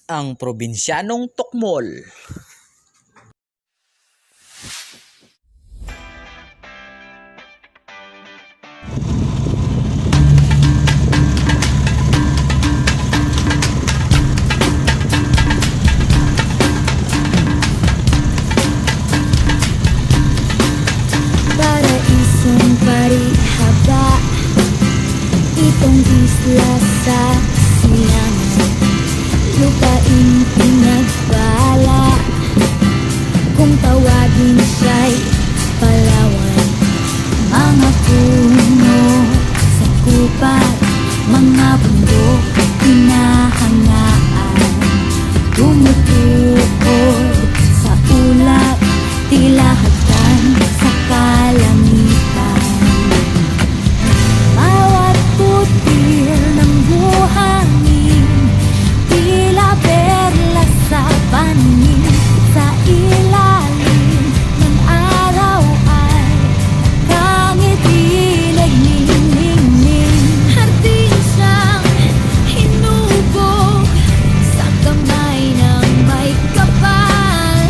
ang probinsyanong tukmol. Paraisong parihaba, itong isla sa silangan, lupain pinagbala, kung tawagin siya'y Palawan. Mga puno sa kupat, mga bundok hinahangaan, tumutukod sa ulap, tila hagdan sa kalangitan. Bawat putir ng buhangin, tila perlas sa paningin. Sa ilalim ng araw ay kangiti nagniningning. Hardin siyang hinubog sa kamay ng may kapal,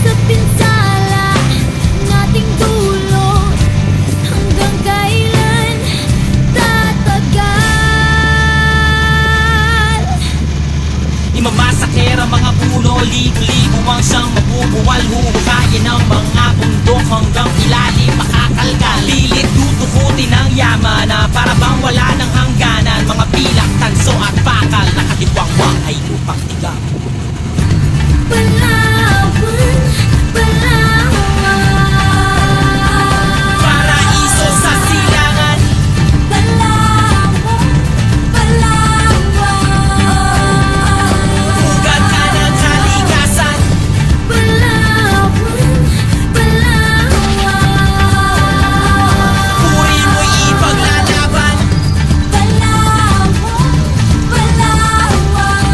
sa pinsala nating dulot, hanggang kailan tatagal? Imamasakera mga puno, ligo-ligo ang siyang mabubuwal. Huhukayin ang mga bundok hanggang ilalim makakalkal. Lilit tutukutin ang yaman na para bang wala ng hangganan. Mga pilak, tanso at bakal, nakatiwangwang ay lupang tigang. Palawan, Palawan, Paraiso sa silangan, Palawan, Palawan, ugat ka ng kalikasan. Palawan, Palawan, Puri mo'y ipaglalaban. Palawan, Palawan.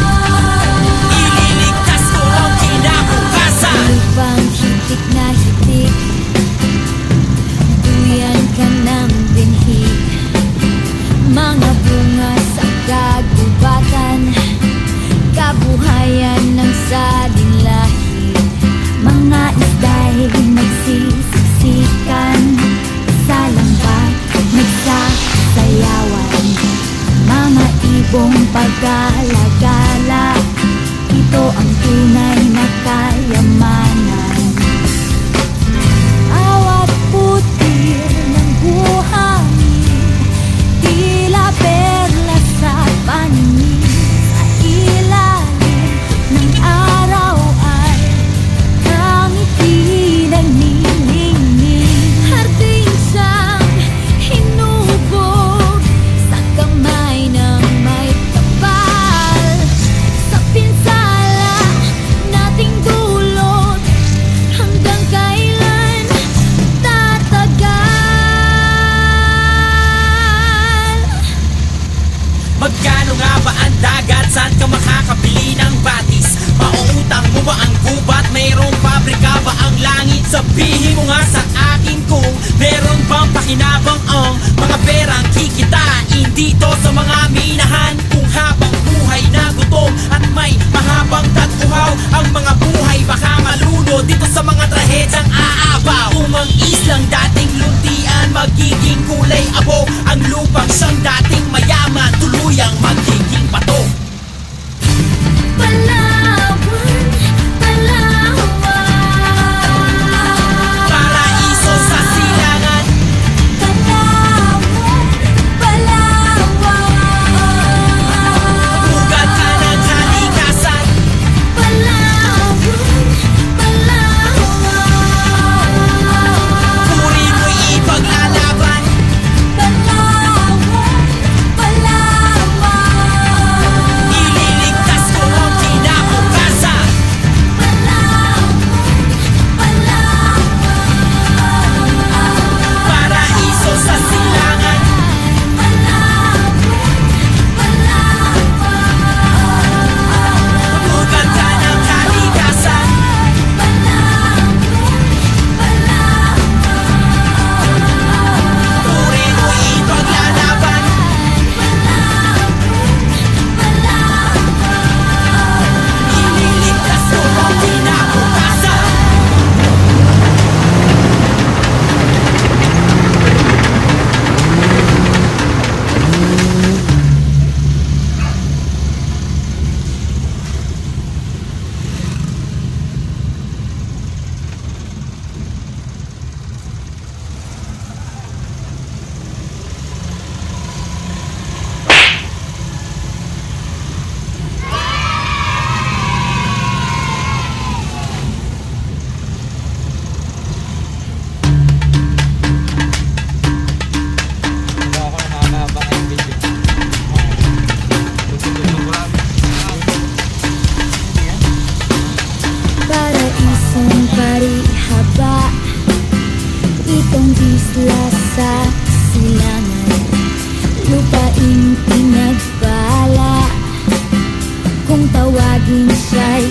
tawagin siya'y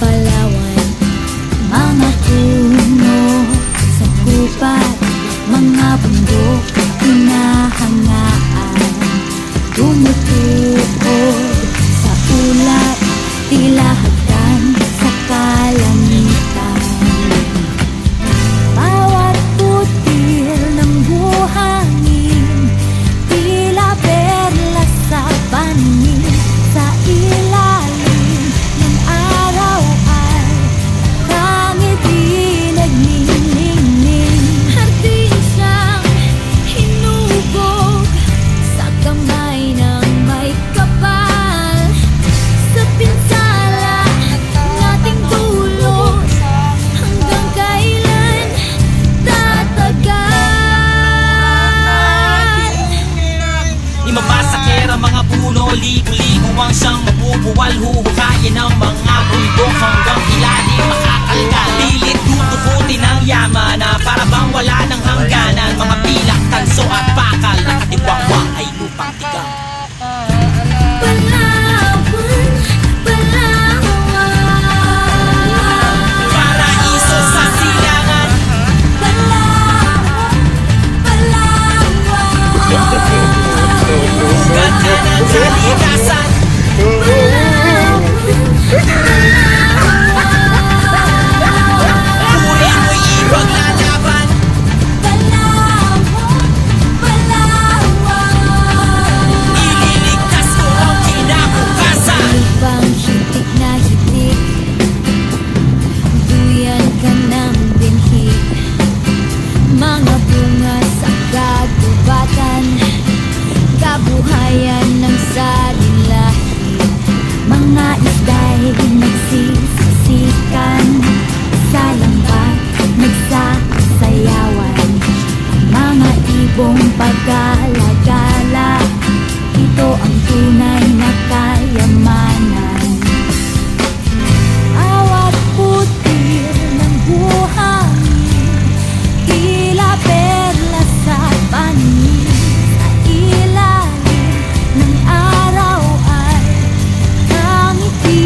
Palawan. Mga puno sa gubat, mga bundok hinahangaan, tumutukod sa ulat, tila hagdan sa kalangitan. Bawat putil ng buhangin, tila perlas sa paningin. Sa ilalim ng araw ay tangiti nagniningning. Hardin siyang hinubog sa kamay ng may kapal. Sa pinsala nating dulot, hanggang kailan tatagal? Imabasakera mga puno, ligo-ligo ang siyang mabubuwal. Huhukayin ang mga bundok hanggang ilalim makakalkal. Pilit tutukutin ang yaman na para bang wala ng hangganan. Mga pilak, tanso at bakal, nakatiwangwang ay lupang tigang. Palawan, Palawan, Paraiso sa silangan, Palawan, Palawan. ganda ng kalikasan. Puri mo'y ipaglalaban. Ililigtas ko ang kinabukasan. Ibang hitik na hitik, duyan ka ng binhi. Mga bunga sa kagubatan, kabuhayan ng salinlahi. Mga isda'y nagsisisikan, sa lambat nagsasayawan. Mga ibong pagkalagala, ito ang tunay na kayamanan. Awat putil ng buhangin, tila perlas sa paningin. Sa ilalim ng araw ay tangiti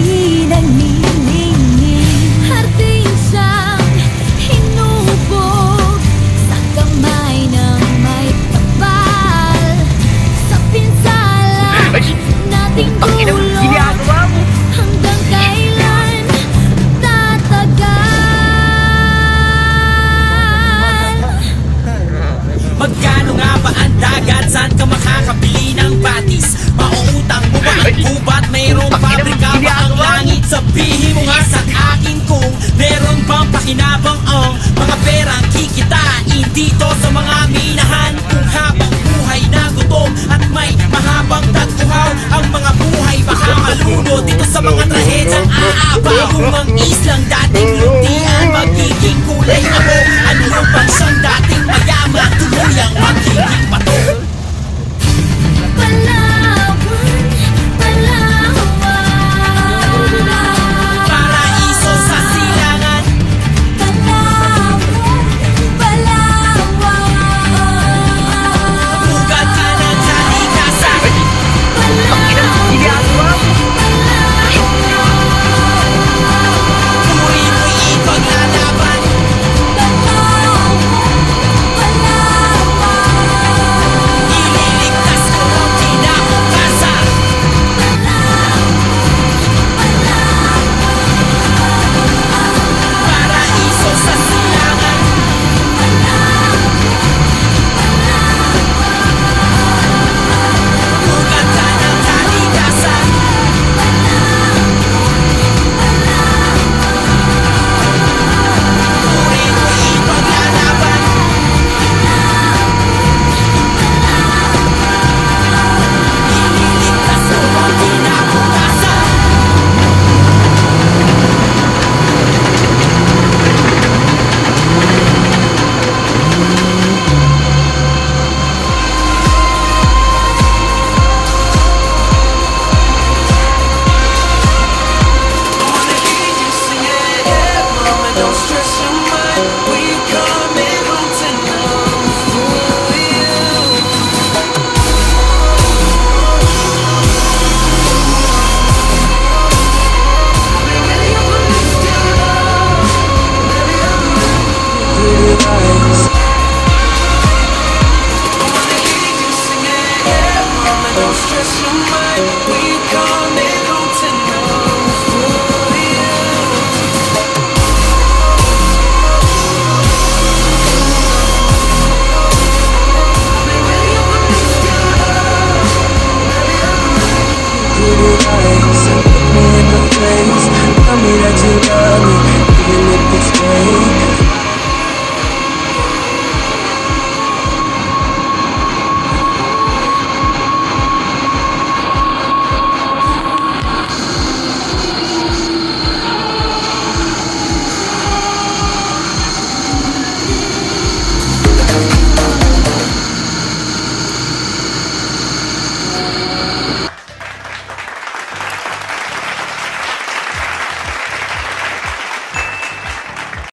nagniningning. Hardin siyang hinubog sa kamay ng may kapal. Sa pinsala nating dulot, hanggang kailan tatagal? Magkano nga ba ang dagat? Saan ka makakabili ng batis? Mauutang mo ba ang gubat? Mayroong pabrika ba ang langit? Sabihin mo nga sa akin kung meron bang pakinabang ang mga perang kikitain dito sa mga minahan. Kung habang buhay na gutom at may mahabang tagtuhaw, ang mga buhay baka malunod dito sa mga trahedyang aapaw. Kung ang islang dating luntian magiging kulay na